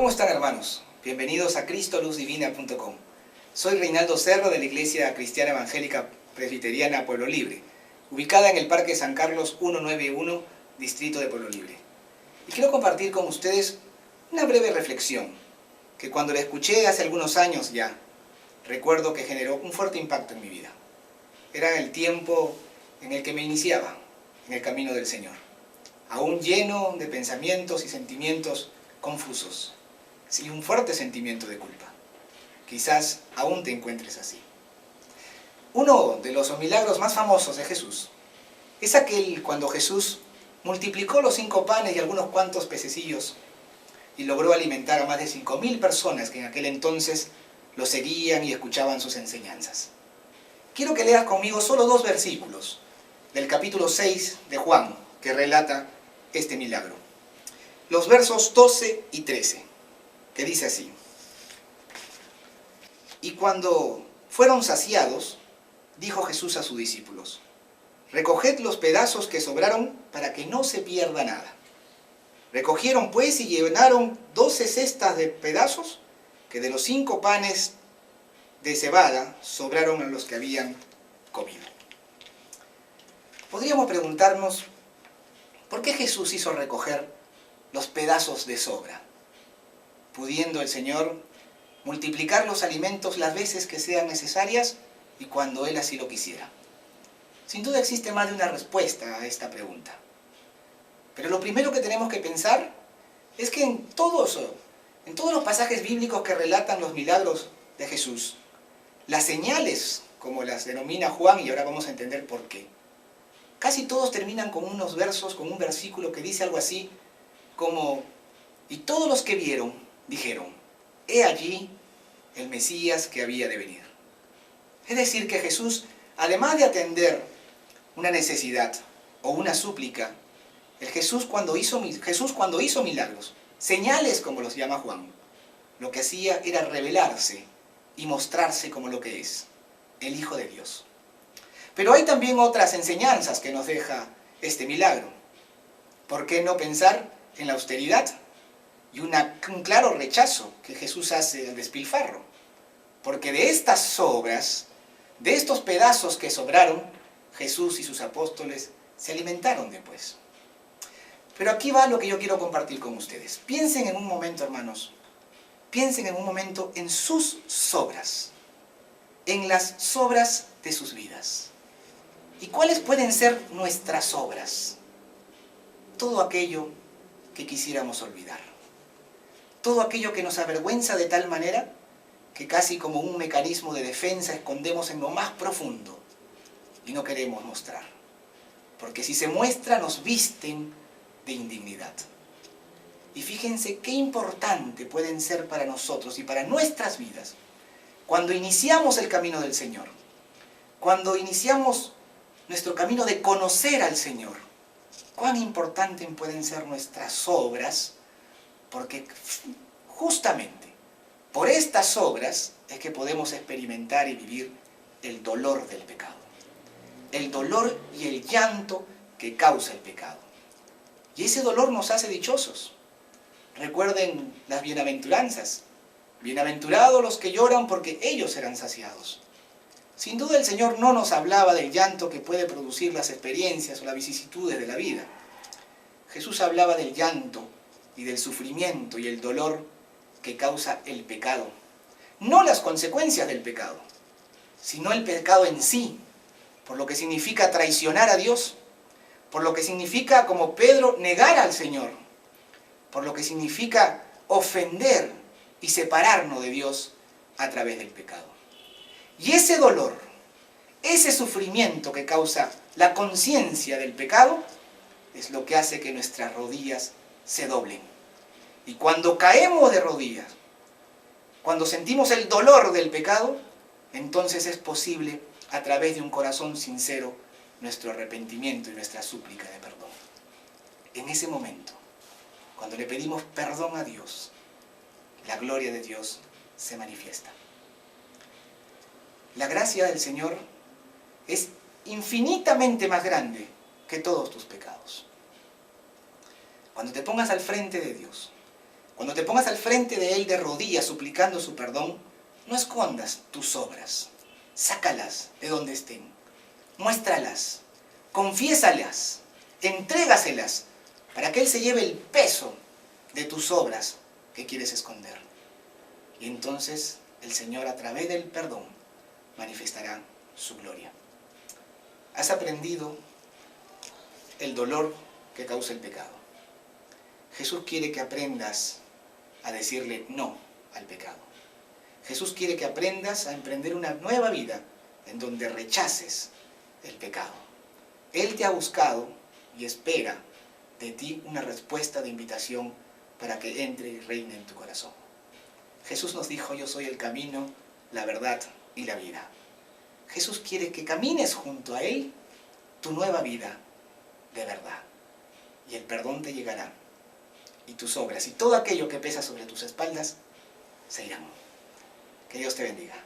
¿Cómo están, hermanos? Bienvenidos a cristoluzdivina.com. Soy Reinaldo Cerro de la Iglesia Cristiana Evangélica Presbiteriana Pueblo Libre, ubicada en el Parque San Carlos 191, Distrito de Pueblo Libre. Y quiero compartir con ustedes una breve reflexión, que cuando la escuché hace algunos años ya, recuerdo que generó un fuerte impacto en mi vida. Era el tiempo en el que me iniciaba en el camino del Señor, aún lleno de pensamientos y sentimientos confusos, y un fuerte sentimiento de culpa. Quizás aún te encuentres así. Uno de los milagros más famosos de Jesús es aquel cuando Jesús multiplicó los 5 panes y algunos cuantos pececillos y logró alimentar a más de 5.000 personas que en aquel entonces lo seguían y escuchaban sus enseñanzas. Quiero que leas conmigo solo 2 versículos del capítulo 6 de Juan, que relata este milagro. Los versos 12 y 13, que dice así: Y cuando fueron saciados, dijo Jesús a sus discípulos: recoged los pedazos que sobraron para que no se pierda nada. Recogieron pues y llenaron 12 cestas de pedazos que de los 5 panes de cebada sobraron a los que habían comido. Podríamos preguntarnos, ¿por qué Jesús hizo recoger los pedazos de sobra, pudiendo el Señor multiplicar los alimentos las veces que sean necesarias y cuando Él así lo quisiera? Sin duda existe más de una respuesta a esta pregunta. Pero lo primero que tenemos que pensar es que en todos los pasajes bíblicos que relatan los milagros de Jesús, las señales, como las denomina Juan, y ahora vamos a entender por qué, casi todos terminan con unos versos, con un versículo que dice algo así como: y todos los que vieron dijeron, he allí el Mesías que había de venir. Es decir, que Jesús, además de atender una necesidad o una súplica, Jesús cuando hizo milagros, señales como los llama Juan, lo que hacía era revelarse y mostrarse como lo que es, el Hijo de Dios. Pero hay también otras enseñanzas que nos deja este milagro. ¿Por qué no pensar en la austeridad y un claro rechazo que Jesús hace al despilfarro? Porque de estas sobras, de estos pedazos que sobraron, Jesús y sus apóstoles se alimentaron después. Pero aquí va lo que yo quiero compartir con ustedes. Piensen en un momento, hermanos, piensen en un momento en sus sobras, en las sobras de sus vidas. ¿Y cuáles pueden ser nuestras obras? Todo aquello que quisiéramos olvidar. Todo aquello que nos avergüenza de tal manera que casi como un mecanismo de defensa escondemos en lo más profundo y no queremos mostrar. Porque si se muestra nos visten de indignidad. Y fíjense qué importante pueden ser para nosotros y para nuestras vidas cuando iniciamos el camino del Señor, cuando iniciamos nuestro camino de conocer al Señor. Cuán importante pueden ser nuestras obras, porque justamente por estas obras es que podemos experimentar y vivir el dolor del pecado, el dolor y el llanto que causa el pecado. Y ese dolor nos hace dichosos. Recuerden las bienaventuranzas: bienaventurados los que lloran porque ellos serán saciados. Sin duda el Señor no nos hablaba del llanto que puede producir las experiencias o las vicisitudes de la vida. Jesús hablaba del llanto y del sufrimiento y el dolor que causa el pecado. No las consecuencias del pecado, sino el pecado en sí, por lo que significa traicionar a Dios, por lo que significa, como Pedro, negar al Señor, por lo que significa ofender y separarnos de Dios a través del pecado. Y ese dolor, ese sufrimiento que causa la conciencia del pecado, es lo que hace que nuestras rodillas se doblen. Y cuando caemos de rodillas, cuando sentimos el dolor del pecado, entonces es posible, a través de un corazón sincero, nuestro arrepentimiento y nuestra súplica de perdón. En ese momento, cuando le pedimos perdón a Dios, la gloria de Dios se manifiesta. La gracia del Señor es infinitamente más grande que todos tus pecados. Cuando te pongas al frente de Dios, Cuando te pongas al frente de Él de rodillas suplicando su perdón, no escondas tus obras. Sácalas de donde estén. Muéstralas. Confiésalas. Entrégaselas para que Él se lleve el peso de tus obras que quieres esconder. Y entonces el Señor, a través del perdón, manifestará su gloria. Has aprendido el dolor que causa el pecado. Jesús quiere que aprendas a decirle no al pecado. Jesús quiere que aprendas a emprender una nueva vida en donde rechaces el pecado. Él te ha buscado y espera de ti una respuesta de invitación para que entre y reine en tu corazón. Jesús nos dijo: yo soy el camino, la verdad y la vida. Jesús quiere que camines junto a Él tu nueva vida de verdad. Y el perdón te llegará. Y tus obras y todo aquello que pesa sobre tus espaldas se irán. Que Dios te bendiga.